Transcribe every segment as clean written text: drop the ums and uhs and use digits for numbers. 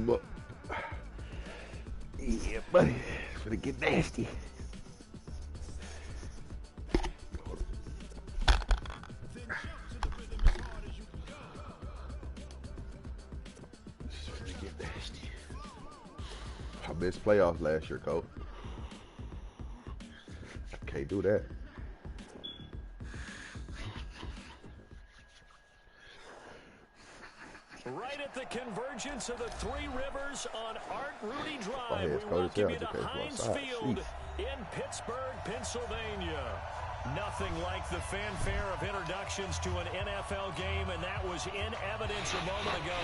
him up. Yeah, buddy. It's gonna get nasty. I missed playoffs last year, coach. Can't do that. Right at the convergence of the Three Rivers on Art Rudy Drive, ahead, we welcome you to Heinz Field in Pittsburgh, Pennsylvania. Nothing like the fanfare of introductions to an NFL game, and that was in evidence a moment ago.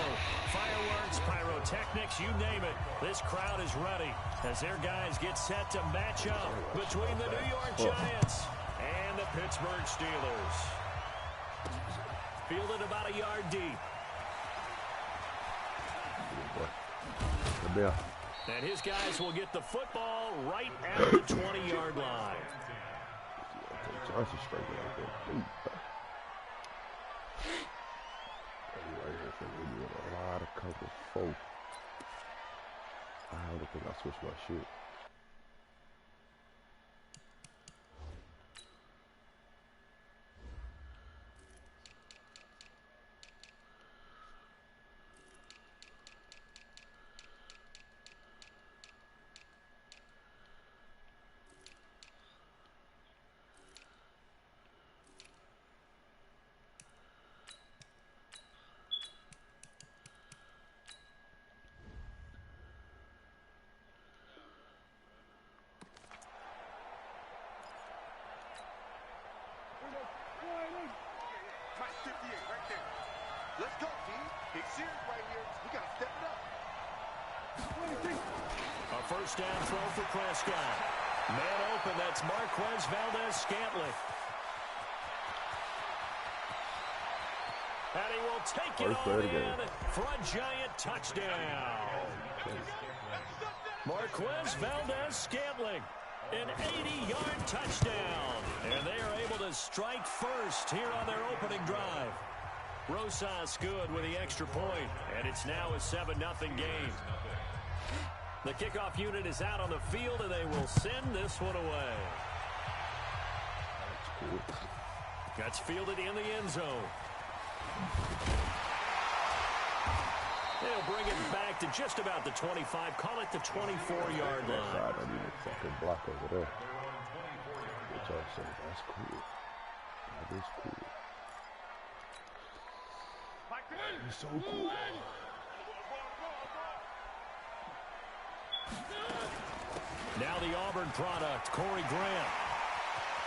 Fireworks, pyrotechnics, you name it. This crowd is ready as their guys get set to match up between the New York Giants and the Pittsburgh Steelers. Fielded about a yard deep. And his guys will get the football right at the 20-yard line. Johnson straight right there. Right here for me with a lot of cover 4. I don't think I switched my shit. Let's go, team. Big series right here. We got to step it up. A first down throw for Prescott. Man open, that's Marquez Valdez-Scantling. And he will take it all in for a Giant touchdown. Marquez Valdez-Scantling, an 80-yard touchdown. And they are able to strike first here on their opening drive. Rosas good with the extra point, and it's now a 7-0 game. The kickoff unit is out on the field, and they will send this one away. That's fielded in the end zone. They'll bring it back to just about the 25. Call it the 24-yard line. I don't even fucking block over there. What y'all say? That's cool. That is cool. It's so cool. Now the Auburn product, Corey Grant.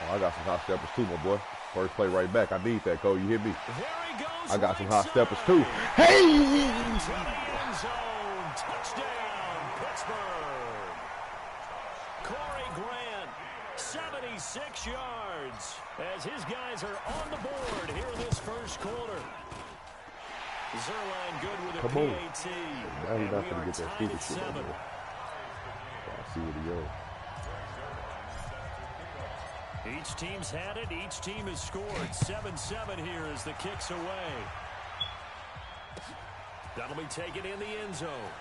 Oh, I got some hot steppers too, my boy. First play right back. I need that, Cole. You hear me? There he goes. I got some hot steppers too. Hey! To the end zone. Touchdown, Pittsburgh. Corey Grant, 76 yards, as his guys are on the board here in this first quarter. Zerline good with a Come PAT. Now he's not going to get that stupid shit on there. I see what he goes. Each team's had it. Each team has scored. 7-7 here as the kick's away. That'll be taken in the end zone.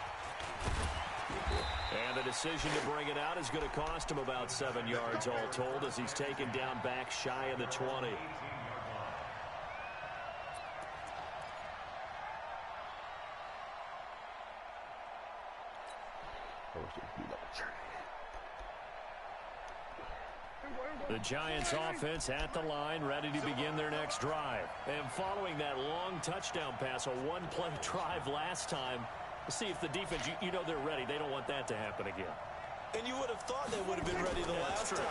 And the decision to bring it out is going to cost him about 7 yards all told as he's taken down back shy of the 20. The Giants offense at the line, ready to begin their next drive. And following that long touchdown pass, a one-play drive last time, we'll see if the defense, you know they're ready. They don't want that to happen again. And you would have thought they would have been ready the last time.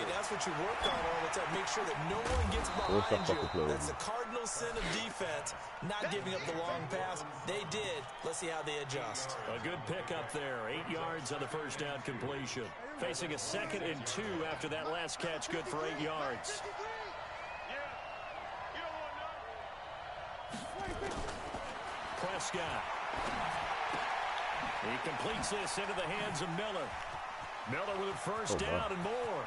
That's what you work on all the time. Make sure that no one gets behind you. That's the cardinal sin of defense, not giving up the long pass. They did. Let's see how they adjust. A good pickup there. 8 yards on the first down completion. Facing a 2nd and 2 after that last catch, good for 8 yards. Prescott. He completes this into the hands of Miller. Miller with a first down and more.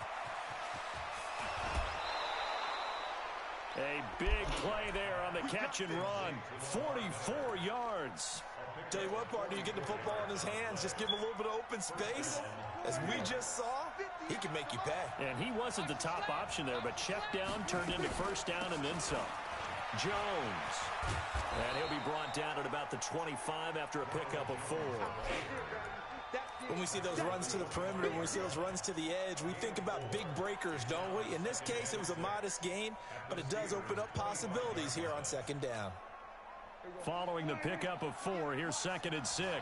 A big play there on the catch and run. 44 yards. Tell you what, partner, you get the football in his hands, just give him a little bit of open space. As we just saw, he can make you pay. And he wasn't the top option there, but check down turned into first down and then some. Jones. And he'll be brought down at about the 25 after a pickup of 4. When we see those runs to the perimeter, when we see those runs to the edge, we think about big breakers, don't we? In this case, it was a modest gain, but it does open up possibilities here on second down. Following the pickup of 4, here's 2nd and 6. Let's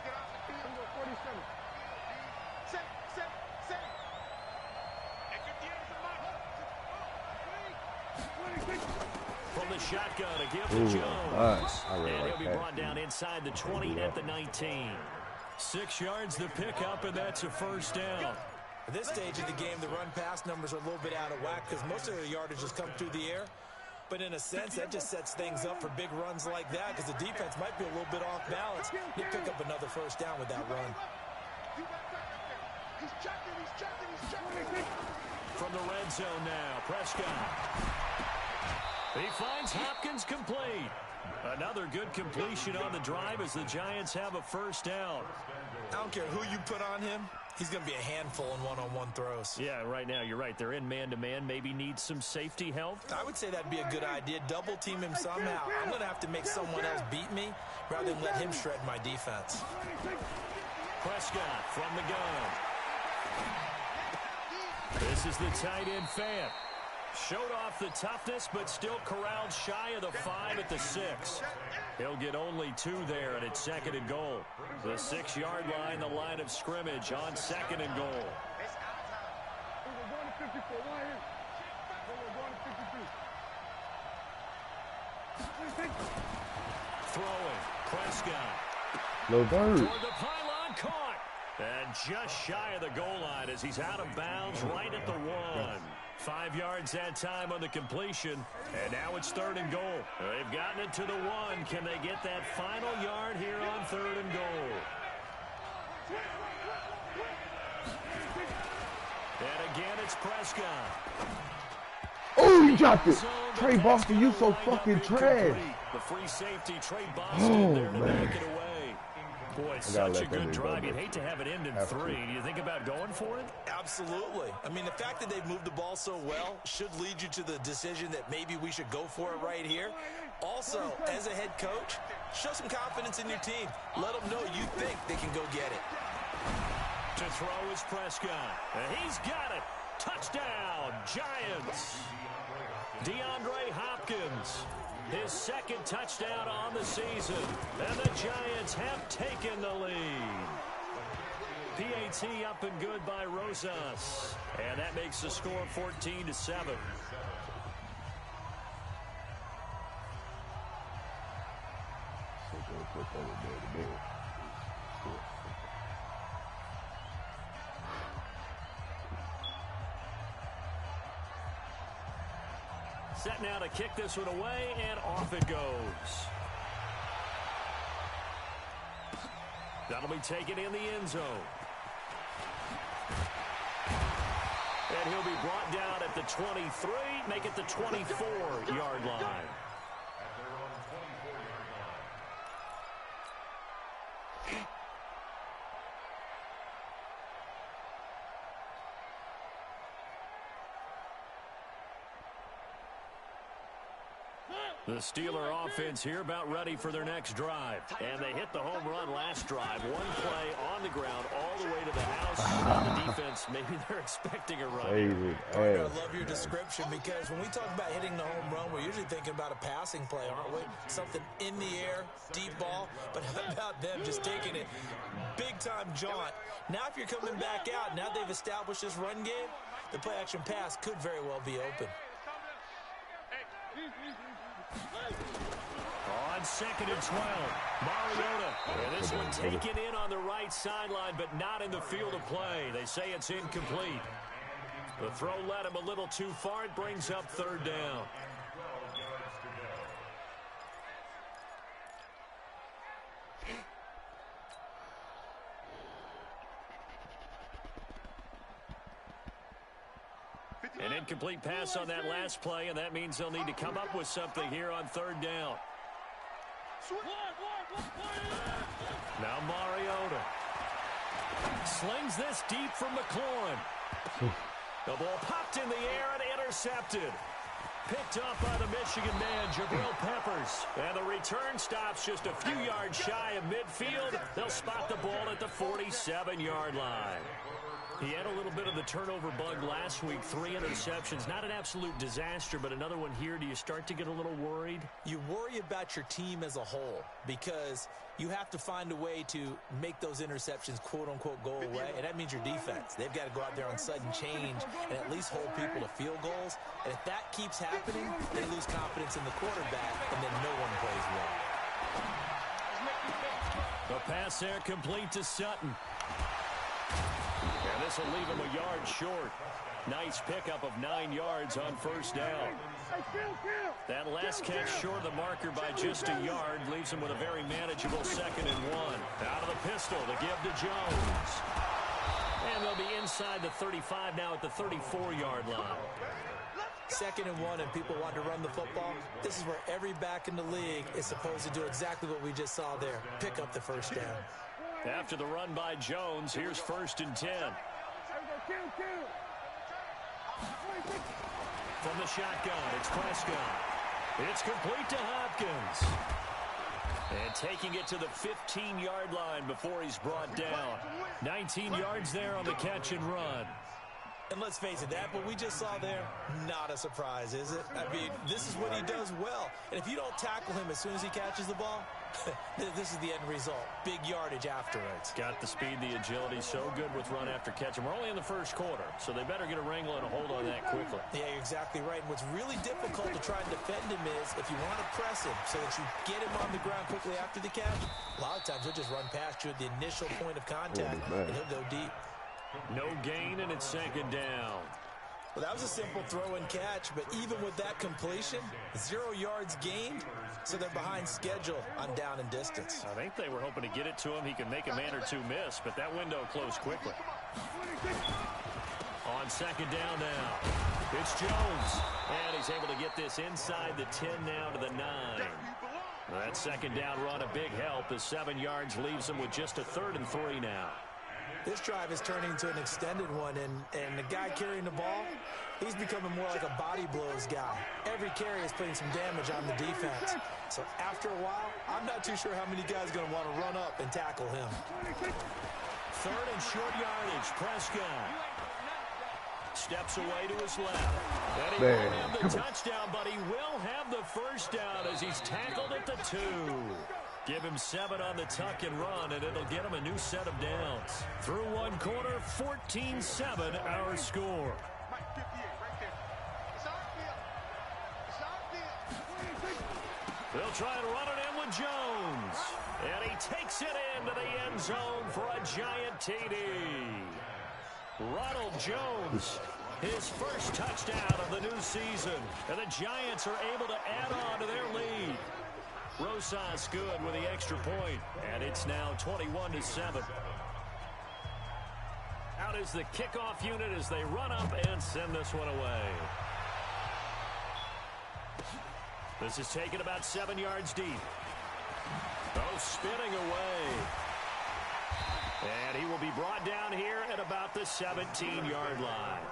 get off the field. 47. Set. From the shotgun, a give to Jones. And he'll be brought down inside the 20 at the 19. 6 yards the pickup, and that's a first down. At this stage of the game, the run-pass numbers are a little bit out of whack because most of their yardage has come through the air. But in a sense, that just sets things up for big runs like that because the defense might be a little bit off balance. They pick up another first down with that run. He's checking. From the red zone now, Prescott. He finds Hopkins complete. Another good completion on the drive as the Giants have a first down. I don't care who you put on him. He's going to be a handful in one-on-one throws. Yeah, right now, you're right. They're in man-to-man. Maybe need some safety help. I would say that'd be a good idea. Double team him somehow. I'm going to have to make someone else beat me rather than let him shred my defense. Prescott from the gun. This is the tight end Fant. Showed off the toughness, but still corralled shy of the 5 at the 6. He'll get only 2 there, and it's 2nd and goal. The 6-yard line, the line of scrimmage on 2nd and goal. Throwing, Prescott. No bird. Toward the pylon, caught. And just shy of the goal line as he's out of bounds right at the 1. 5 yards that time on the completion, and now it's 3rd and goal. They've gotten it to the 1. Can they get that final yard here on 3rd and goal? And again, it's Prescott. Oh, he dropped it. Trey Boston, you so fucking trash. The free safety, Trey Boston, there to make it away. Boy, such a good drive. You'd hate to have it end in 3. Do you think about going for it? Absolutely. I mean, the fact that they've moved the ball so well should lead you to the decision that maybe we should go for it right here. Also, as a head coach, show some confidence in your team. Let them know you think they can go get it. To throw is Prescott. And he's got it. Touchdown, Giants. DeAndre Hopkins. His 2nd touchdown on the season. And the Giants have taken the lead. PAT up and good by Rosas. And that makes the score 14-7. Set now to kick this one away, and off it goes. That'll be taken in the end zone. And he'll be brought down at the 23, make it the 24-yard line. The Steeler offense here about ready for their next drive. And they hit the home run last drive. One play on the ground all the way to the house. On the defense, maybe they're expecting a run. I love your description because when we talk about hitting the home run, we're usually thinking about a passing play, aren't we? Something in the air, deep ball. But how about them just taking it big-time jaunt? Now if you're coming back out, now they've established this run game, the play-action pass could very well be open. On 2nd and 12, Mariota. And this one taken in on the right sideline, but not in the field of play. They say it's incomplete. The throw led him a little too far. It brings up 3rd down. An incomplete pass on that last play, and that means they'll need to come up with something here on 3rd down. Now Mariota slings this deep from McLaurin. The ball popped in the air and intercepted. Picked up by the Michigan man, Jabril Peppers. And the return stops just a few yards shy of midfield. They'll spot the ball at the 47-yard line. He had a little bit of the turnover bug last week, 3 interceptions. Not an absolute disaster, but another one here. Do you start to get a little worried? You worry about your team as a whole because you have to find a way to make those interceptions, quote-unquote, go away, and that means your defense. They've got to go out there on sudden change and at least hold people to field goals. And if that keeps happening, they lose confidence in the quarterback, and then no one plays well. The pass there complete to Sutton. And this will leave him a yard short. Nice pickup of 9 yards on first down. That last catch short of the marker by just a yard leaves him with a very manageable 2nd and 1. Out of the pistol to give to Jones. And they'll be inside the 35 now at the 34-yard line. 2nd and 1 and people want to run the football. This is where every back in the league is supposed to do exactly what we just saw there. Pick up the first down. After the run by Jones, here's 1st and 10. From the shotgun, it's Prescott. It's complete to Hopkins. And taking it to the 15-yard line before he's brought down. 19 yards there on the catch and run. And let's face it, that what we just saw there, not a surprise, is it? I mean, this is what he does well. And if you don't tackle him as soon as he catches the ball, this is the end result. Big yardage afterwards. Got the speed, the agility, so good with run after catch. And we're only in the first quarter, so they better get a wrangle and a hold on that quickly. Yeah, you're exactly right. And what's really difficult to try and defend him is if you want to press him so that you get him on the ground quickly after the catch, a lot of times he'll just run past you at the initial point of contact, and he'll go deep. No gain, and it's 2nd down. Well, that was a simple throw and catch, but even with that completion, 0 yards gained, so they're behind schedule on down and distance. I think they were hoping to get it to him. He could make a man or two miss, but that window closed quickly. On 2nd down now, it's Jones. And he's able to get this inside the 10 now to the 9. That 2nd down run, a big help as 7 yards leaves him with just a 3rd and 3 now. This drive is turning into an extended one, and the guy carrying the ball, he's becoming more like a body blows guy. Every carry is putting some damage on the defense. So after a while, I'm not too sure how many guys are going to want to run up and tackle him. 3rd and short yardage, Prescott. Steps away to his left. And he won't have the touchdown, but he will have the first down as he's tackled at the 2. Give him 7 on the tuck and run, and it'll get him a new set of downs. Through one quarter, 14-7 our score. They'll try and run it in with Jones. And he takes it into the end zone for a giant TD. Ronald Jones, his first touchdown of the new season. And the Giants are able to add on to their lead. Rosas good with the extra point, and it's now 21-7. Out is the kickoff unit as they run up and send this one away. This is taken about 7 yards deep. Oh, spinning away. And he will be brought down here at about the 17-yard line.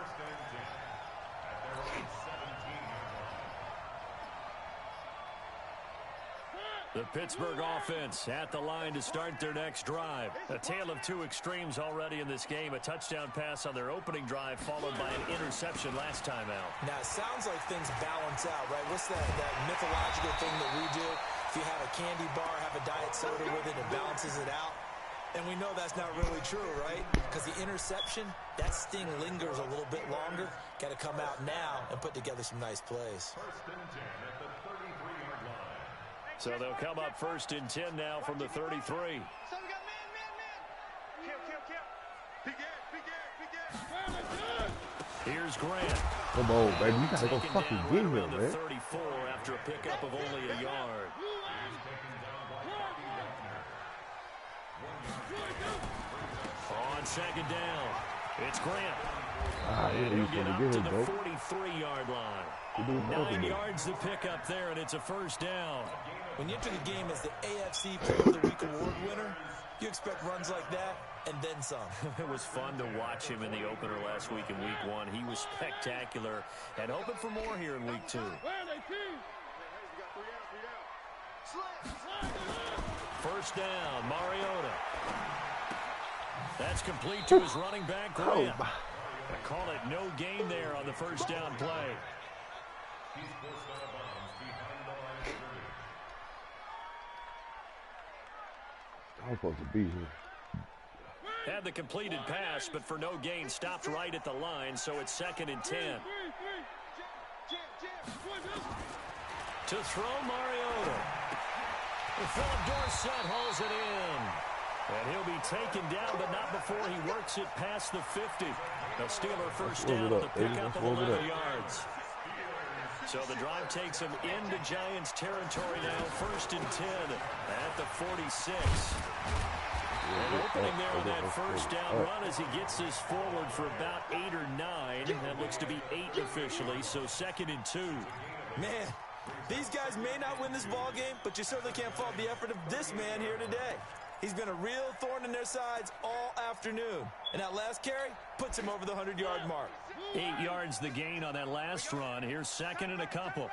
The Pittsburgh offense at the line to start their next drive. A tale of two extremes already in this game. A touchdown pass on their opening drive followed by an interception last time out. Now, it sounds like things balance out, right? What's that mythological thing that we do? If you have a candy bar, have a diet soda with it, it balances it out. And we know that's not really true, right? Because the interception, that sting lingers a little bit longer. Got to come out now and put together some nice plays. So they'll come up 1st and 10 now from the 33. So we got man. Kill. Here's Grant. Come on, baby. You gotta go fucking get him, man. man. 34 after a pickup of only a yard. On 2nd down, It's Grant. Yeah, And he's he'll get gonna up get to it, the bro. 43-yard line. 9 yards to pick up there, and it's a first down. When you enter the game as the AFC Player of the Week award winner, you expect runs like that and then some. It was fun to watch him in the opener last week in Week 1. He was spectacular and hoping for more here in Week 2. First down, Mariota. That's complete to his running back, Grant. They call it no gain there on the first down play. I'm supposed to be here. Had the completed pass, but for no gain, stopped right at the line, so it's 2nd and 10. To throw Mariota. Philip Dorsett hauls it in. And he'll be taken down, but not before he works it past the 50. The Steeler first down on the pickup of 11 yards. So the drive takes him into Giants territory now, 1st and 10 at the 46. And opening there on that first down run as he gets this forward for about 8 or 9. That looks to be 8 officially, so 2nd and 2. Man, these guys may not win this ball game, but you certainly can't fault the effort of this man here today. He's been a real thorn in their sides all afternoon. And that last carry puts him over the 100-yard mark. 8 yards the gain on that last run. Here's 2nd and a couple.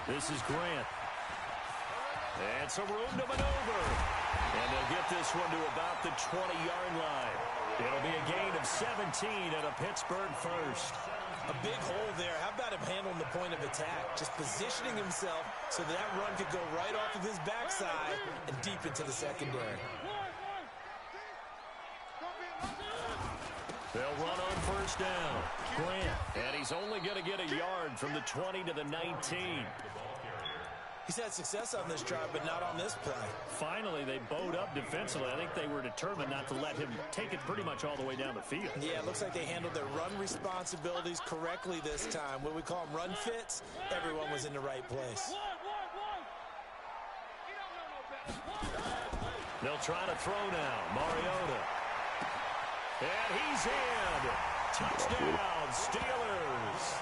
This is Grant. And some room to maneuver. And they'll get this one to about the 20-yard line. It'll be a gain of 17 and a Pittsburgh first. A big hole there. How about him handling the point of attack? Just positioning himself so that run could go right off of his backside and deep into the secondary. They'll run on first down. Grant. And he's only going to get a yard from the 20 to the 19. He's had success on this drive, but not on this play. Finally, they bowed up defensively. I think they were determined not to let him take it pretty much all the way down the field. Yeah, it looks like they handled their run responsibilities correctly this time. What we call them run fits, everyone was in the right place. They'll try to throw now. Mariota. And he's in. Touchdown, Steelers.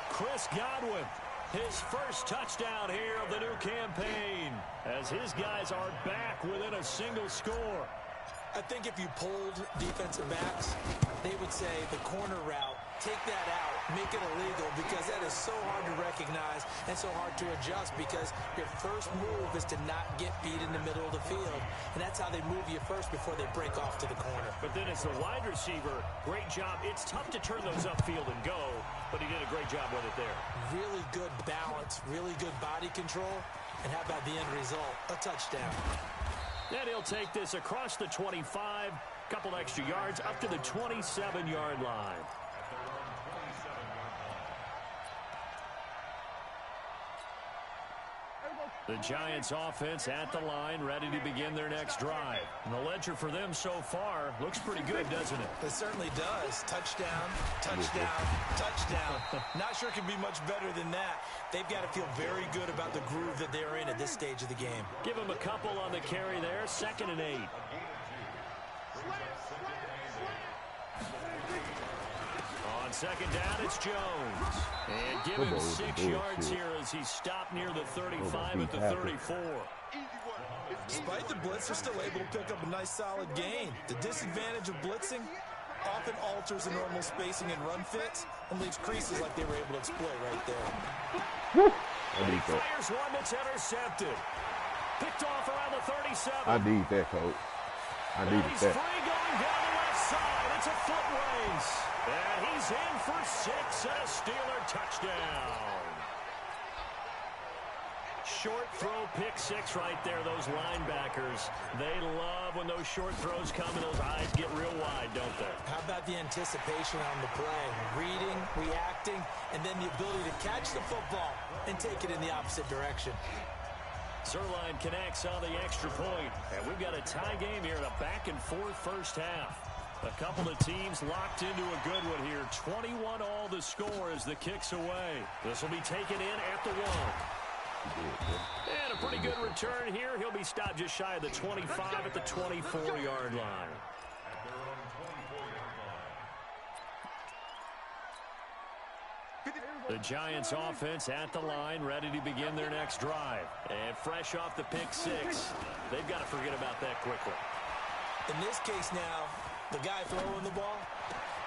Chris Godwin. His first touchdown here of the new campaign as his guys are back within a single score. I think if you polled defensive backs, they would say the corner route, take that out, make it illegal, because that is so hard to recognize and so hard to adjust, because your first move is to not get beat in the middle of the field, and that's how they move you first before they break off to the corner. But then as the wide receiver, great job. It's tough to turn those upfield and go, but he did a great job with it there. Really good balance, really good body control, and how about the end result? A touchdown. And he'll take this across the 25, couple extra yards, up to the 27-yard line. The Giants offense at the line, ready to begin their next drive. And the ledger for them so far looks pretty good, doesn't it? It certainly does. Touchdown, touchdown, touchdown. Not sure it can be much better than that. They've got to feel very good about the groove that they're in at this stage of the game. Give them a couple on the carry there, 2nd and 8. On 2nd down, it's Jones. And give him 6 yards here as he stopped near the 35 at the 34. Despite the blitz, they're still able to pick up a nice solid gain. The disadvantage of blitzing often alters the normal spacing and run fits and leaves creases like they were able to exploit right there. He fires one that's intercepted. Picked off around the 37. I need that, coach. I need that. He's free going down the left side. It's a foot race. And he's in for 6 and a Steeler touchdown. Short throw, pick 6 right there, those linebackers. They love when those short throws come and those eyes get real wide, don't they? How about the anticipation on the play? Reading, reacting, and then the ability to catch the football and take it in the opposite direction. Zerline connects on the extra point. And we've got a tie game here in a back-and-forth first half. A couple of teams locked into a good one here. 21 all the score as the kick's away. This will be taken in at the 1. And a pretty good return here. He'll be stopped just shy of the 25 at the 24-yard line. The Giants offense at the line, ready to begin their next drive. And fresh off the pick six, they've got to forget about that quickly. In this case now, the guy throwing the ball,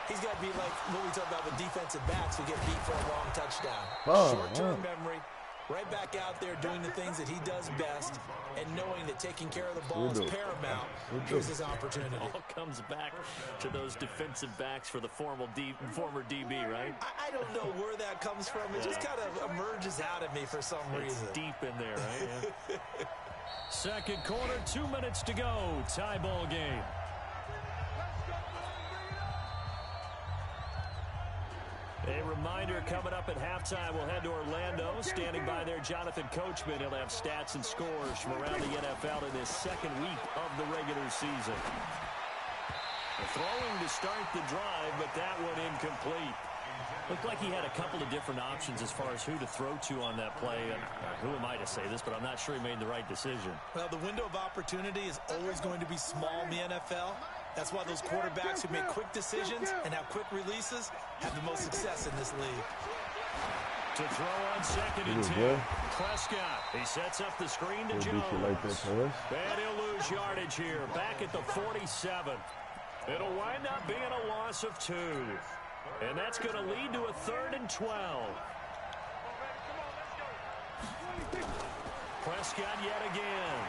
he's got to be like what we talk about with defensive backs who get beat for a long touchdown. Short-term memory, right back out there doing the things that he does best, and knowing that taking care of the ball is paramount. Here's his opportunity. It all comes back to those defensive backs for the former DB, right? I don't know where that comes from. It just kind of emerges out of me for some reason. Deep in there, right? Yeah. Second quarter, 2 minutes to go. Tie ball game. A reminder coming up at halftime, we'll head to Orlando. Standing by there, Jonathan Coachman. He'll have stats and scores from around the NFL in his second week of the regular season. Throwing to start the drive, but that one incomplete. Looked like he had a couple of different options as far as who to throw to on that play. And who am I to say this, but I'm not sure he made the right decision. Well, the window of opportunity is always going to be small in the NFL. That's why those quarterbacks who make quick decisions and have quick releases have the most success in this league. To throw on second and 10. Prescott, he sets up the screen to Jones. And he'll lose yardage here, back at the 47. It'll wind up being a loss of 2. And that's going to lead to a 3rd and 12. Prescott yet again.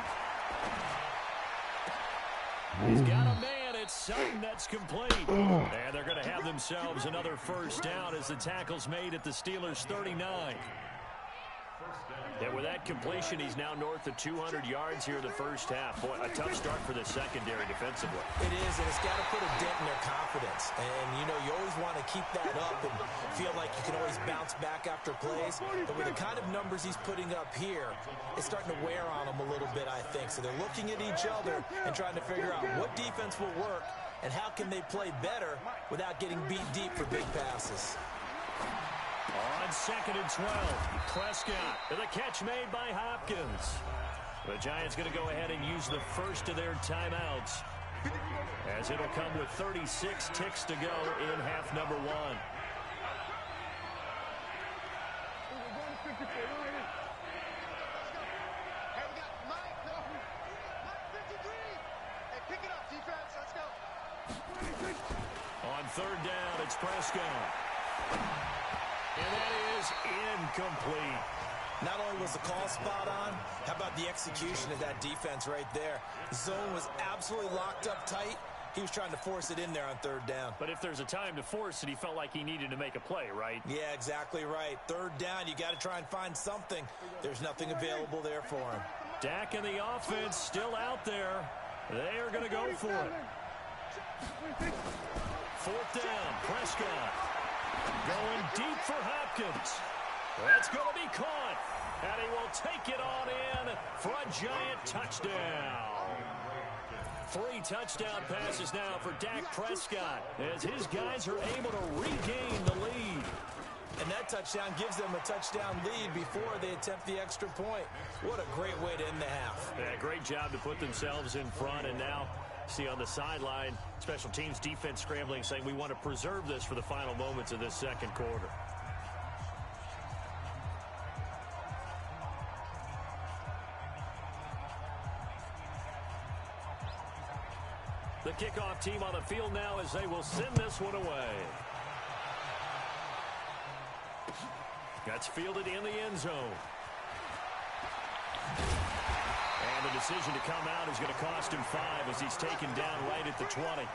He's got a man. It's Sutton that's complete. And they're going to have themselves another first down as the tackle's made at the Steelers' 39. And with that completion, he's now north of 200 yards here in the first half. Boy, a tough start for the secondary defensively. It is, and it's got to put a dent in their confidence. And, you know, you always want to keep that up and feel like you can always bounce back after plays. But with the kind of numbers he's putting up here, it's starting to wear on them a little bit, I think. So they're looking at each other and trying to figure out what defense will work and how can they play better without getting beat deep for big passes. On second and 12, Prescott with a catch made by Hopkins. The Giants going to go ahead and use the first of their timeouts, as it'll come with 36 ticks to go in half number 1. On third down, it's Prescott. And that is incomplete. Not only was the call spot on, how about the execution of that defense right there? The zone was absolutely locked up tight. He was trying to force it in there on third down. But if there's a time to force it, he felt like he needed to make a play, right? Yeah, exactly right. Third down, you got to try and find something. There's nothing available there for him. Dak and the offense still out there. They are going to go for it. Fourth down, Prescott. Going deep for Hopkins. That's going to be caught. And he will take it on in for a giant touchdown. 3 touchdown passes now for Dak Prescott as his guys are able to regain the lead. And that touchdown gives them a touchdown lead before they attempt the extra point. What a great way to end the half. Yeah, great job to put themselves in front, and now see on the sideline, special teams defense scrambling, saying we want to preserve this for the final moments of this second quarter. The kickoff team on the field now as they will send this one away. That's fielded in the end zone. And the decision to come out is going to cost him 5 as he's taken down right at the 20.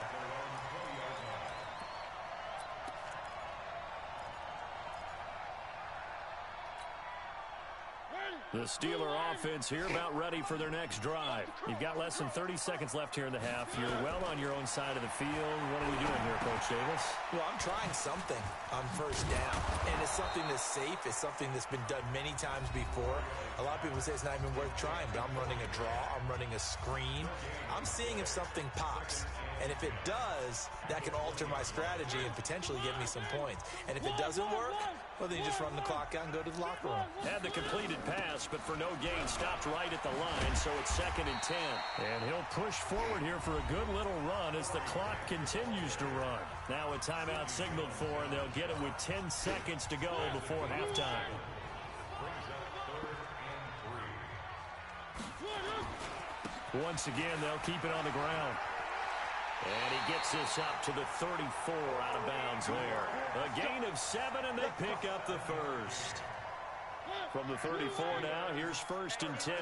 The Steeler offense here about ready for their next drive. You've got less than 30 seconds left here in the half. You're well on your own side of the field. What are we doing here, Coach Davis? Well, I'm trying something on first down, and it's something that's safe. It's something that's been done many times before. A lot of people say it's not even worth trying, but I'm running a draw. I'm running a screen. I'm seeing if something pops. And if it does, that can alter my strategy and potentially get me some points. And if it doesn't work, well, then you just run the clock out and go to the locker room. Had the completed pass, but for no gain, stopped right at the line, so it's 2nd and 10. And he'll push forward here for a good little run as the clock continues to run. Now a timeout signaled for, and they'll get it with 10 seconds to go before halftime. Once again, they'll keep it on the ground. And he gets this up to the 34 out of bounds there. A gain of 7, and they pick up the first. From the 34 now, here's 1st and 10.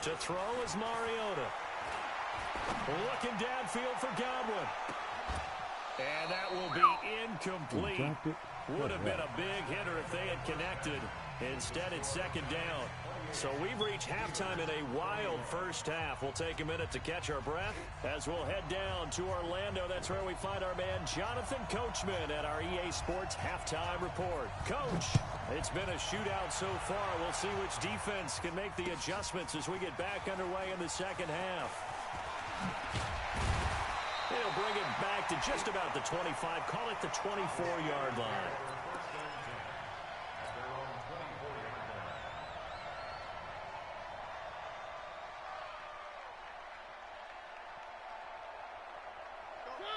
To throw is Mariota. Looking downfield for Godwin. And that will be incomplete. Would have been a big hitter if they had connected. Instead, it's 2nd down. So we've reached halftime in a wild first half. We'll take a minute to catch our breath as we'll head down to Orlando. That's where we find our man Jonathan Coachman at our EA Sports Halftime Report. Coach, it's been a shootout so far. We'll see which defense can make the adjustments as we get back underway in the second half. They'll bring it back to just about the 25. Call it the 24-yard line.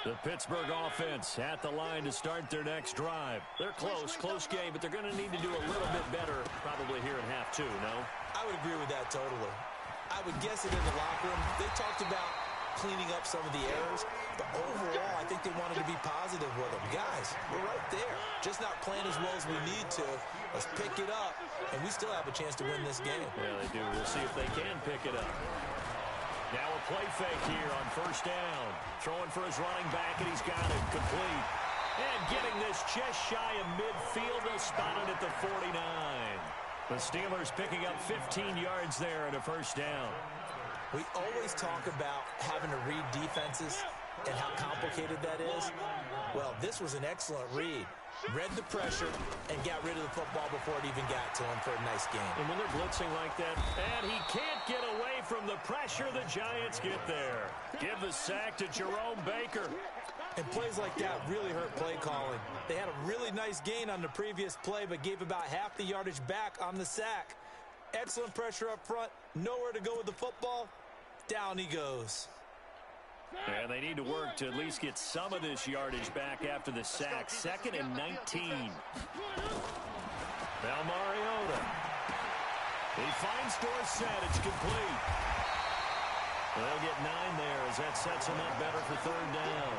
The Pittsburgh offense at the line to start their next drive. They're close game, but they're going to need to do a little bit better probably here in half 2, no? I would agree with that totally. I would guess it in the locker room. They talked about cleaning up some of the errors, but overall, I think they wanted to be positive with them. Guys, we're right there. Just not playing as well as we need to. Let's pick it up, and we still have a chance to win this game. Yeah, they do. We'll see if they can pick it up. Now a play fake here on 1st down. Throwing for his running back, and he's got it complete. And getting this just shy of midfield. They'll spot it at the 49. The Steelers picking up 15 yards there and a 1st down. We always talk about having to read defenses and how complicated that is. Well, this was an excellent read. Read the pressure and got rid of the football before it even got to him for a nice game. And when they're blitzing like that, and he can't get away from the pressure, the Giants get there. Give the sack to Jerome Baker. And plays like that really hurt play calling. They had a really nice gain on the previous play, but gave about half the yardage back on the sack. Excellent pressure up front. Nowhere to go with the football. Down he goes. And they need to work to at least get some of this yardage back after the sack. 2nd and 19. Now Mariota. He finds Dorsett. It's complete. They'll get 9 there as that sets him up better for 3rd down.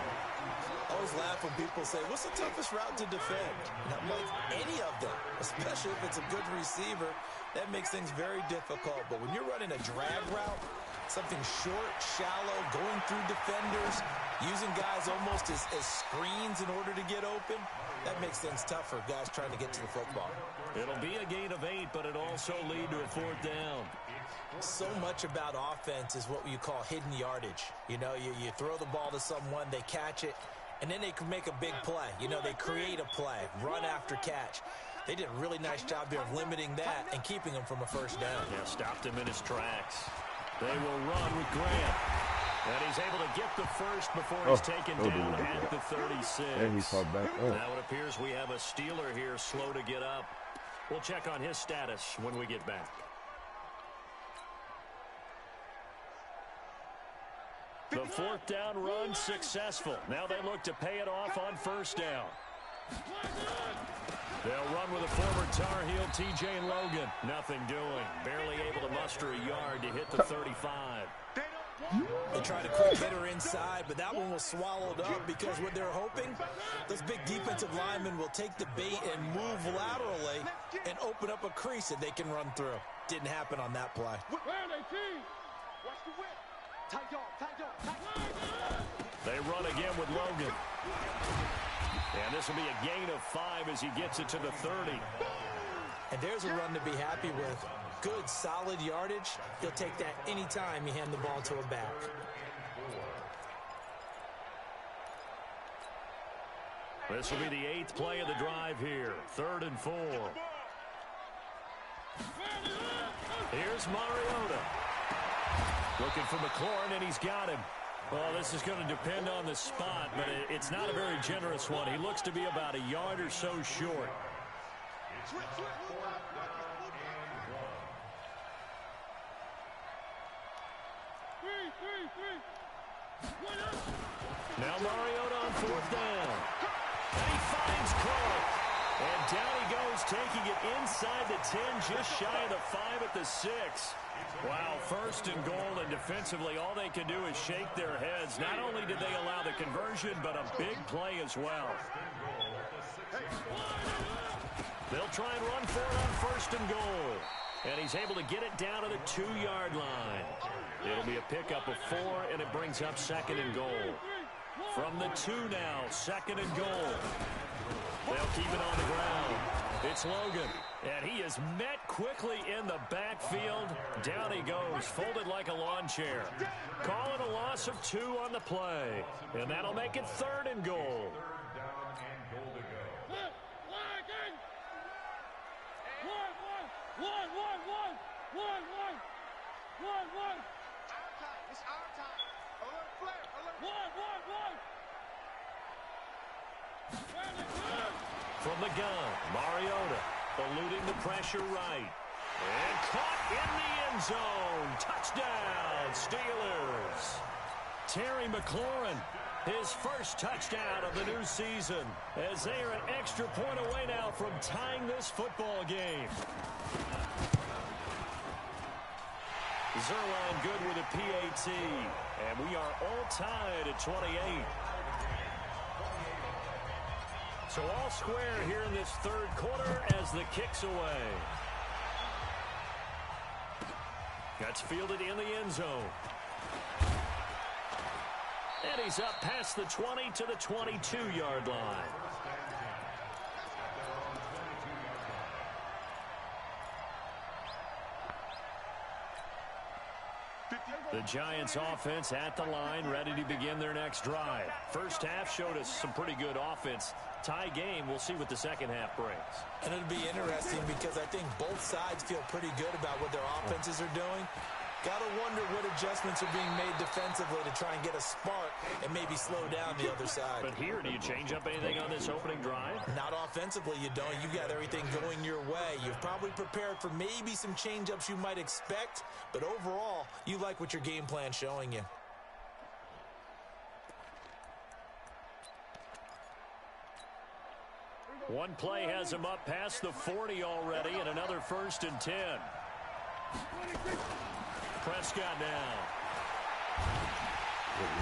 I always laugh when people say, what's the toughest route to defend? And I'm like, any of them, especially if it's a good receiver. That makes things very difficult. But when you're running a drag route, something short, shallow, going through defenders, using guys almost as screens in order to get open, that makes things tough for guys trying to get to the football. It'll be a gain of 8, but it'll also lead to a 4th down. So much about offense is what you call hidden yardage. You know, you throw the ball to someone, they catch it, and then they can make a big play. You know, they create a play, run after catch. They did a really nice job there of limiting that and keeping him from a 1st down. Yeah, stopped him in his tracks. They will run with Grant. And he's able to get the first before he's taken down at the 36. And he fought back up. Now it appears we have a Steeler here slow to get up. We'll check on his status when we get back. The 4th down run successful. Now they look to pay it off on 1st down. They'll run with a former Tar Heel, TJ Logan. Nothing doing. Barely able to muster a yard to hit the 35. They tried a quick hitter inside, but that one was swallowed up because what they're hoping, those big defensive linemen will take the bait and move laterally and open up a crease that they can run through. Didn't happen on that play. They run again with Logan. And this will be a gain of 5 as he gets it to the 30. And there's a run to be happy with. Good, solid yardage. He'll take that anytime you hand the ball to a back. This will be the 8th play of the drive here. 3rd and 4. Here's Mariota. Looking for McLaurin, and he's got him. Well, this is going to depend on the spot, but it's not a very generous one. He looks to be about a yard or so short. Now Mariota on 4th down. And he finds Clark. And down he goes, taking it inside the 10, just shy of the 5 at the 6. Wow, 1st and goal, and defensively all they can do is shake their heads. Not only did they allow the conversion, but a big play as well. They'll try and run for it on 1st and goal. And he's able to get it down to the 2-yard line. It'll be a pickup of 4, and it brings up 2nd and goal. From the 2 now, 2nd and goal. They'll keep it on the ground. It's Logan, and he is met quickly in the backfield. Down he goes, folded like a lawn chair. Calling a loss of 2 on the play, and that'll make it 3rd and goal. It's our time. Alert, flare, alert. From the gun, Mariota eluding the pressure right. And caught in the end zone. Touchdown, Steelers. Terry McLaurin, his first touchdown of the new season, as they are an extra point away now from tying this football game. Zerline good with a PAT, and we are all tied at 28. So all square here in this 3rd quarter as the kick's away. That's fielded in the end zone. And he's up past the 20 to the 22-yard line. The Giants offense at the line, ready to begin their next drive. First half showed us some pretty good offense. Tie game, we'll see what the second half brings. And it'll be interesting because I think both sides feel pretty good about what their offenses are doing. Got to wonder what adjustments are being made defensively to try and get a spark and maybe slow down the other side. But here, do you change up anything on this opening drive? Not offensively, you don't. You got everything going your way. You've probably prepared for maybe some change-ups you might expect, but overall, you like what your game plan's showing you. One play has him up past the 40 already, and another 1st and 10. Prescott now.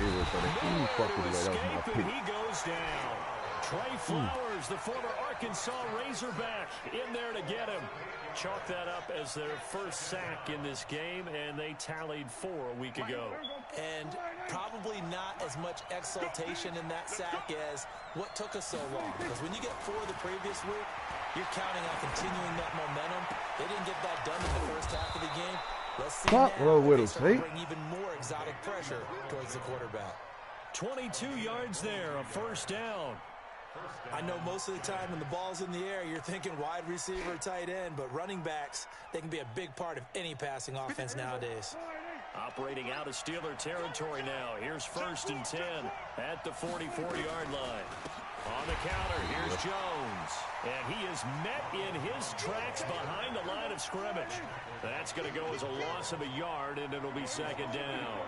Nowhere to escape, and he goes down. Trey Flowers, the former Arkansas Razorback, in there to get him. Chalk that up as their first sack in this game, and they tallied 4 a week ago. And probably not as much exultation in that sack as what took us so long. Because when you get 4 the previous week, you're counting on continuing that momentum. They didn't get that done in the first half of the game. Let's see now if they start to bring even more exotic pressure towards the quarterback. 22 yards there, a 1st down. I know most of the time when the ball's in the air, you're thinking wide receiver, tight end, but running backs, they can be a big part of any passing offense nowadays. Operating out of Steeler territory now. Here's 1st and 10 at the 44-yard line. On the counter, here's Jones. And he is met in his tracks behind the line of scrimmage. That's going to go as a loss of a yard, and it'll be 2nd down.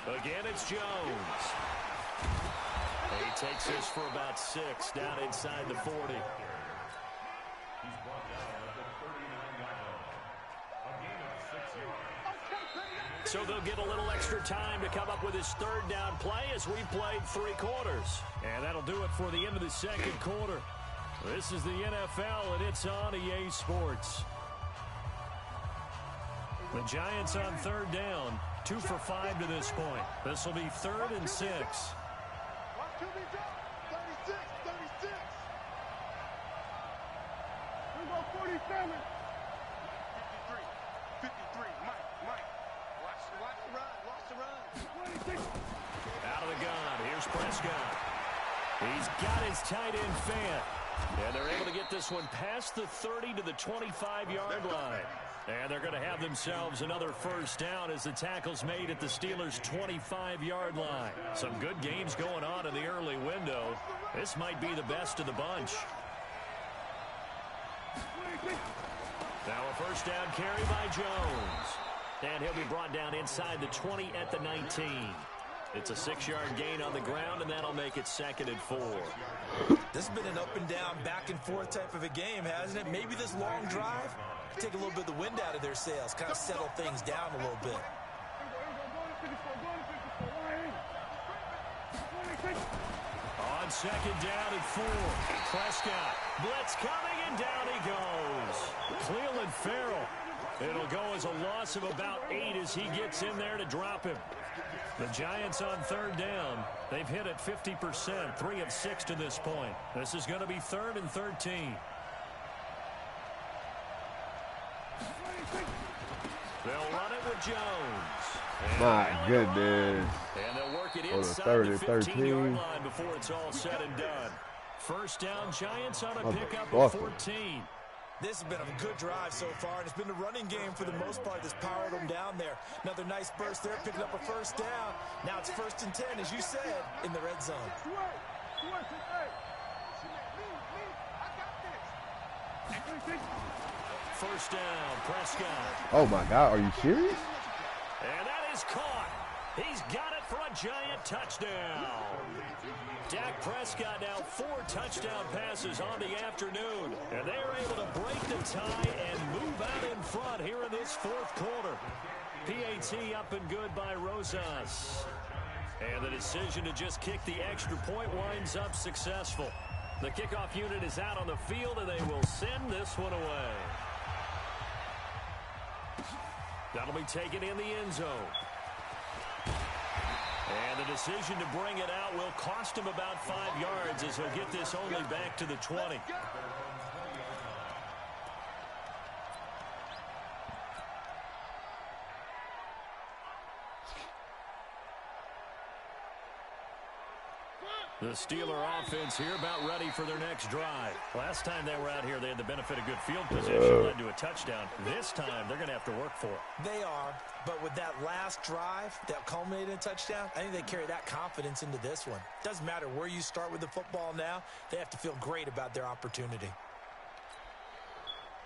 Again, it's Jones. He takes this for about 6 down inside the 40. So they'll get a little extra time to come up with his 3rd down play as we played 3 quarters. And that'll do it for the end of the 2nd quarter. This is the NFL, and it's on EA Sports. The Giants on 3rd down, 2 for 5 to this point. This will be 3rd and 6. 47. 53. Mike. Watch the run. 26. Out of the gun. Here's Prescott. He's got his tight end Fant. And they're able to get this one past the 30 to the 25-yard line. And they're going to have themselves another first down as the tackle's made at the Steelers' 25-yard line. Some good games going on in the early window. This might be the best of the bunch. Now a first down carry by Jones. And he'll be brought down inside the 20 at the 19. It's a 6-yard gain on the ground, and that'll make it 2nd and 4. This has been an up-and-down, back-and-forth type of a game, hasn't it? Maybe this long drive take a little bit of the wind out of their sails, kind of settle things down a little bit. On 2nd down and 4. Prescott. Blitz coming, and down he goes. Cleveland Farrell. It'll go as a loss of about 8 as he gets in there to drop him. The Giants on 3rd down. They've hit it 50%, 3 of 6 to this point. This is going to be 3rd and 13. They'll run it with Jones. My goodness. And they'll work it On the inside 3rd the and 15-yard 13. line before it's all said and done. First down, Giants on a pickup Motherfucker. of 14. This has been a good drive so far, and it's been the running game for the most part that's powered them down there. Another nice burst there, picking up a first down. Now it's 1st and 10, as you said, in the red zone. First down, Prescott. Oh my God, are you serious? And that is caught. He's got it for a giant touchdown. Dak Prescott now 4 touchdown passes on the afternoon. And they're able to break the tie and move out in front here in this 4th quarter. PAT up and good by Rosas. And the decision to just kick the extra point winds up successful. The kickoff unit is out on the field, and they will send this one away. That'll be taken in the end zone. And the decision to bring it out will cost him about 5 yards as he'll get this only back to the 20. The Steeler offense here about ready for their next drive. Last time they were out here, they had the benefit of good field position, led to a touchdown. This time, they're going to have to work for it. They are, but with that last drive that culminated in a touchdown, I think they carry that confidence into this one. Doesn't matter where you start with the football now, they have to feel great about their opportunity.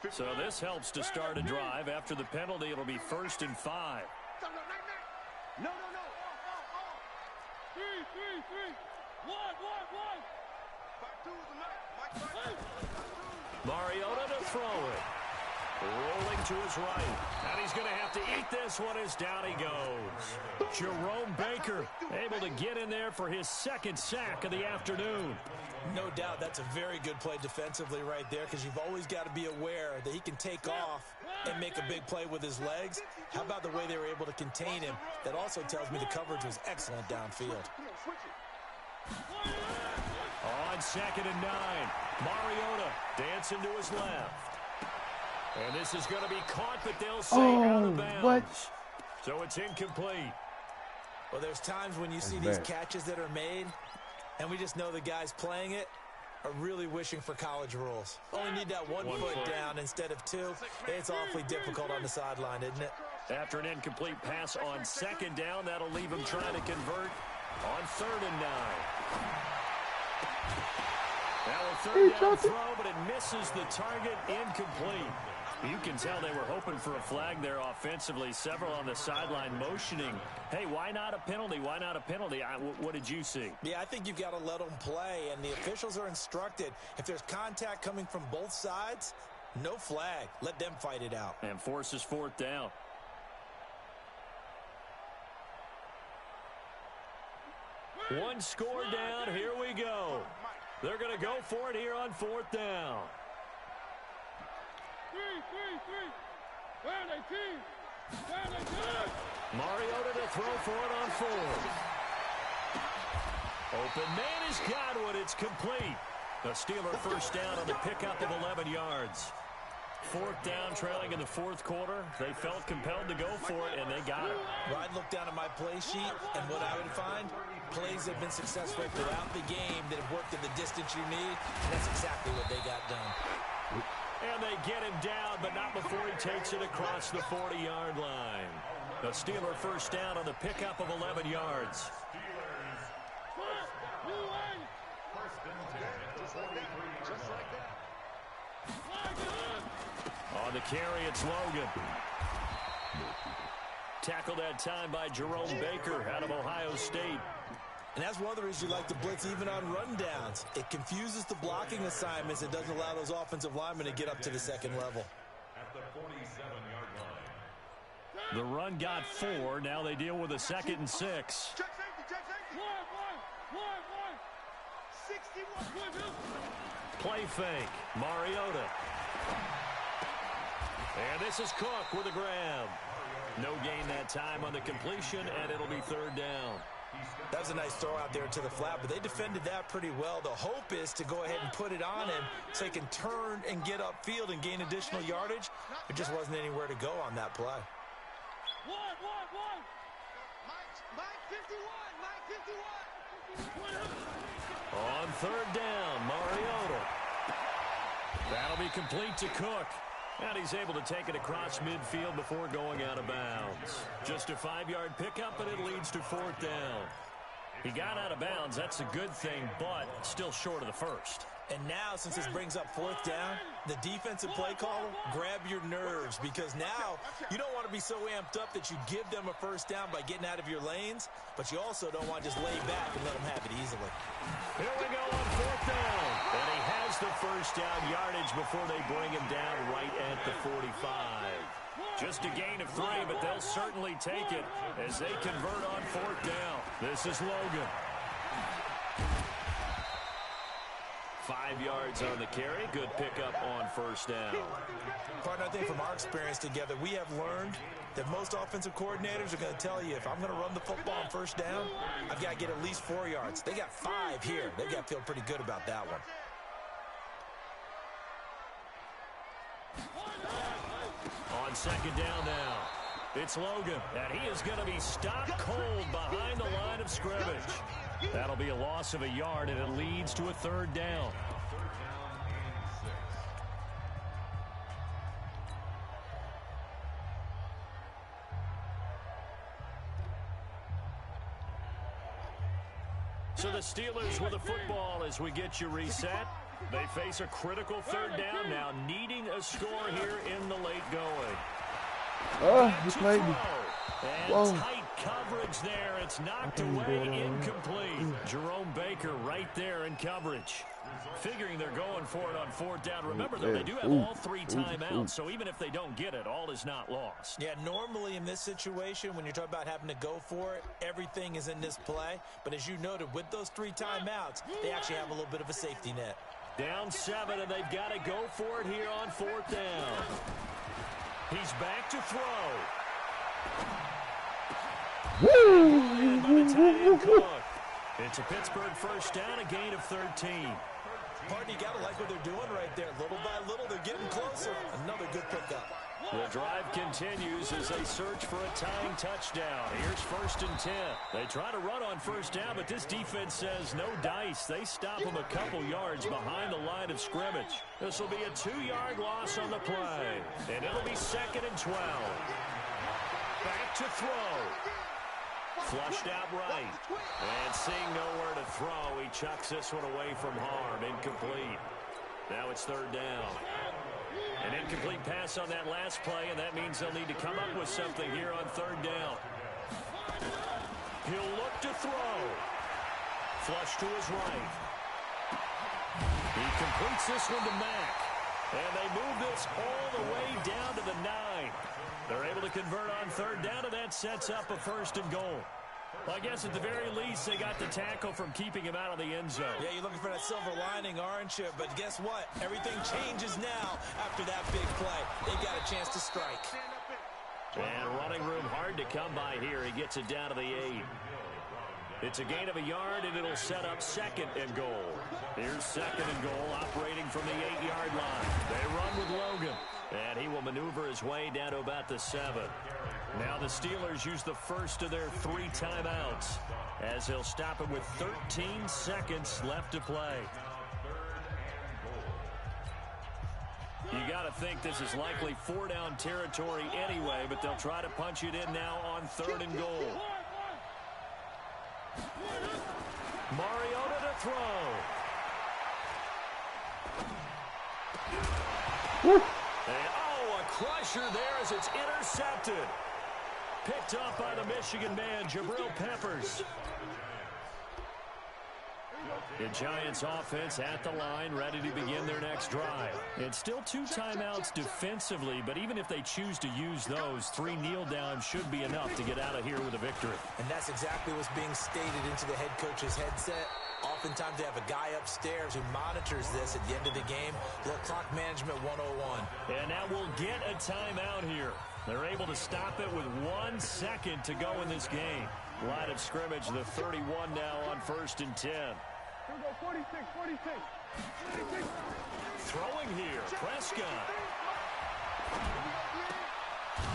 So this helps to start a drive. After the penalty, it'll be 1st and 5. No. 3. 1. Mariota to throw it. Rolling to his right. And he's going to have to eat this one as down he goes. Jerome Baker able to get in there for his 2nd sack of the afternoon. No doubt that's a very good play defensively right there, because you've always got to be aware that he can take off and make a big play with his legs. How about the way they were able to contain him? That also tells me the coverage was excellent downfield. On 2nd and 9, Mariota dancing to his left. And this is going to be caught, but they'll say out of bounds. What? So it's incomplete. Well, there's times when you see these catches that are made, and we just know the guys playing it are really wishing for college rules. Only need that one foot down instead of 2. It's awfully difficult on the sideline, isn't it? After an incomplete pass on 2nd down, that'll leave him trying to convert on 3rd and 9. Now a 3rd down throw, but it misses the target, incomplete. You can tell they were hoping for a flag there offensively. Several on the sideline motioning, hey, why not a penalty? Why not a penalty? What did you see? Yeah, I think you've got to let them play, and the officials are instructed. If there's contact coming from both sides, no flag. Let them fight it out. And forces 4th down. One score down. Here we go. They're going to go for it here on 4th down. 3. Mariota to throw for it on 4th. Open man is Godwin. It's complete. The Steeler first down on the pickup of 11 yards. 4th down, trailing in the 4th quarter. They felt compelled to go for it, and they got it. Well, I'd look down at my play sheet, and what I would find, plays that have been successful throughout the game that have worked in the distance you need, and that's exactly what they got done. And they get him down, but not before he takes it across the 40-yard line. The Steeler first down on the pickup of 11 yards. On the carry, it's Logan. Tackled that time by Jerome Baker out of Ohio State. And that's one of the reasons you like to blitz even on rundowns. It confuses the blocking assignments. It doesn't allow those offensive linemen to get up to the second level. At the 47-yard line. The run got 4. Now they deal with a 2nd and 6. Check safety, check safety. One. 61. Play fake. Mariota. And this is Cook with a grab. No gain that time on the completion, and it'll be 3rd down. That was a nice throw out there to the flat, but they defended that pretty well. The hope is to go ahead and put it on him so he can turn and get upfield and gain additional yardage. There just wasn't anywhere to go on that play. Mike 51. On 3rd down, Mariota. That'll be complete to Cook. And he's able to take it across midfield before going out of bounds. Just a 5-yard pickup, and it leads to 4th down. He got out of bounds. That's a good thing, but still short of the first. And now, since this brings up 4th down, the defensive play caller, grab your nerves, because now you don't want to be so amped up that you give them a first down by getting out of your lanes, but you also don't want to just lay back and let them have it easily. Here we go on 4th down. And he has the first down yardage before they bring him down right at the 45. Just a gain of 3, but they'll certainly take it as they convert on 4th down. This is Logan. 5 yards on the carry. Good pickup on 1st down. Partner, I think from our experience together, we have learned that most offensive coordinators are going to tell you, if I'm going to run the football on 1st down, I've got to get at least 4 yards. They got 5 here. They've got to feel pretty good about that one. On 2nd down now, it's Logan, and he is going to be stopped cold behind the line of scrimmage. That'll be a loss of a yard, and it leads to a 3rd down. So the Steelers with the football as we get you reset. They face a critical 3rd down now, needing a score here in the late going. Oh, he played me. And tight coverage there. It's knocked away, incomplete. Jerome Baker right there in coverage. Figuring they're going for it on 4th down. Remember, though, they do have all 3 timeouts, so even if they don't get it, all is not lost. Yeah, normally in this situation, when you're talking about having to go for it, everything is in this play. But as you noted, with those 3 timeouts, they actually have a little bit of a safety net. Down 7, and they've got to go for it here on 4th down. He's back to throw. And by the tight end, Cook. It's a Pittsburgh first down, a gain of 13. Partner, you got to like what they're doing right there. Little by little, they're getting closer. Another good pickup. The drive continues as they search for a tying touchdown. Here's 1st and 10. They try to run on 1st down, but this defense says no dice. They stop them a couple yards behind the line of scrimmage. This will be a 2-yard loss on the play, and it'll be 2nd and 12. Back to throw. Flushed out right. And seeing nowhere to throw, he chucks this one away from harm. Incomplete. Now it's 3rd down. An incomplete pass on that last play, and that means they'll need to come up with something here on 3rd down. He'll look to throw. Flush to his right. He completes this one to Mack. And they move this all the way down to the 9. They're able to convert on 3rd down, and that sets up a 1st and goal. Well, I guess at the very least, they got the tackle from keeping him out of the end zone. Yeah, you're looking for that silver lining, aren't you? But guess what? Everything changes now after that big play. They got a chance to strike. And running room hard to come by here. He gets it down to the 8. It's a gain of a yard, and it'll set up 2nd and goal. Here's 2nd and goal, operating from the 8-yard line. They run with Logan. maneuver his way down to about the 7. Now the Steelers use the first of their 3 timeouts as they'll stop it with 13 seconds left to play. You got to think this is likely 4-down territory anyway, but they'll try to punch it in now on 3rd and goal. Mariota to throw. And, a crusher there as it's intercepted. Picked up by the Michigan man, Jabril Peppers. The Giants offense at the line, ready to begin their next drive. It's still 2 timeouts defensively, but even if they choose to use those, 3 kneel downs should be enough to get out of here with a victory. And that's exactly what's being stated into the head coach's headset. Oftentimes they have a guy upstairs who monitors this at the end of the game. Little clock management 101. And now we'll get a timeout here. They're able to stop it with 1 second to go in this game. Line of scrimmage, the 31 now on 1st and 10. Here we go, 46. Throwing here, Prescott.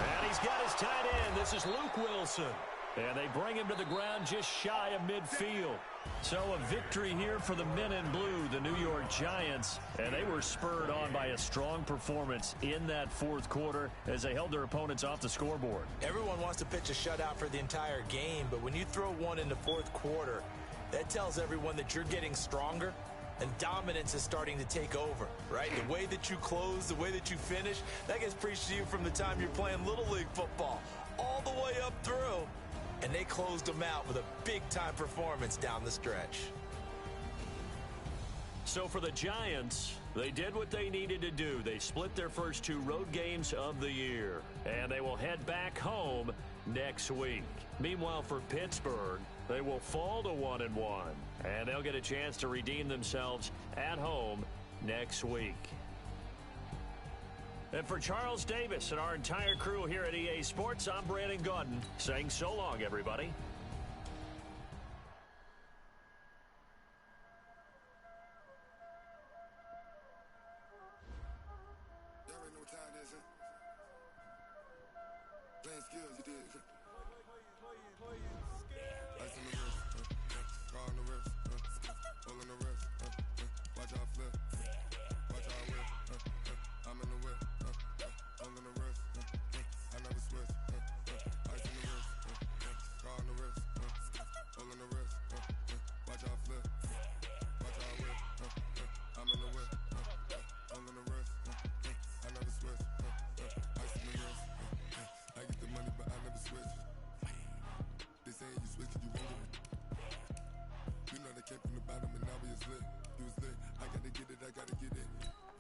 And he's got his tight end. This is Luke Wilson. And they bring him to the ground just shy of midfield. So a victory here for the men in blue, the New York Giants. And they were spurred on by a strong performance in that 4th quarter as they held their opponents off the scoreboard. Everyone wants to pitch a shutout for the entire game, but when you throw one in the 4th quarter, that tells everyone that you're getting stronger and dominance is starting to take over, right? The way that you close, the way that you finish, that gets preached to you from the time you're playing Little League football all the way up through. And they closed them out with a big-time performance down the stretch. So for the Giants, they did what they needed to do. They split their first 2 road games of the year, and they will head back home next week. Meanwhile, for Pittsburgh, they will fall to 1-1, and they'll get a chance to redeem themselves at home next week. And for Charles Davis and our entire crew here at EA Sports, I'm Brandon Gaudin saying so long, everybody. Y'all already know what time it is, huh? Playing skills, you did. Ice on the wrist, car on the wrist, hole in the wrist, watch out flip, watch out whip, I'm in the whip, hole in the wrist, I never switch, ice on the wrist, car on the wrist, hole in the wrist, watch out flip, watch out whip, I'm in the whip, hole in the wrist, I never switch, ice on the wrist, I get the money but I never switch. They saying you switch, you won't get it. You know they came from the bottom and now we is lit. You was lit, I gotta get it, I gotta get it.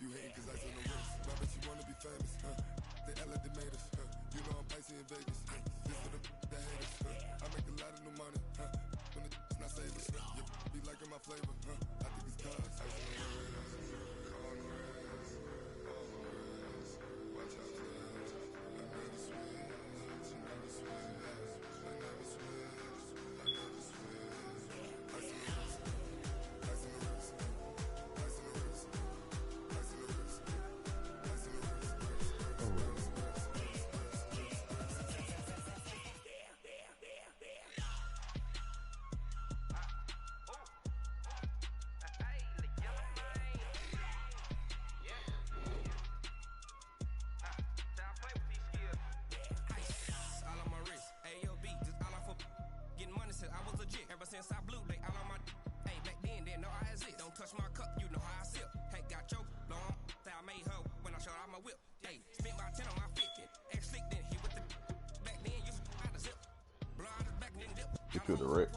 You hating cause I on the wrist. Why bet you wanna be famous, huh? They Ella the made us, huh? You know I'm icy in Vegas, This for the that hate us, I make a lot of new money, huh? When it's not savers, you be liking my flavor, huh? I think it's cause ice on the wrist, on the wrist, watch out flip. I never switch, I never switch. Ever since I blew, they all on my hey, back then, didn't know I exist. Don't touch my cup, you know how I sip. Hey, got your long, that I made her when I showed out my whip. Hey, spent my 10 on my 50. Ex-slick, then hit with the back then, you out of zip. Blind back then dip. You feel the wreck.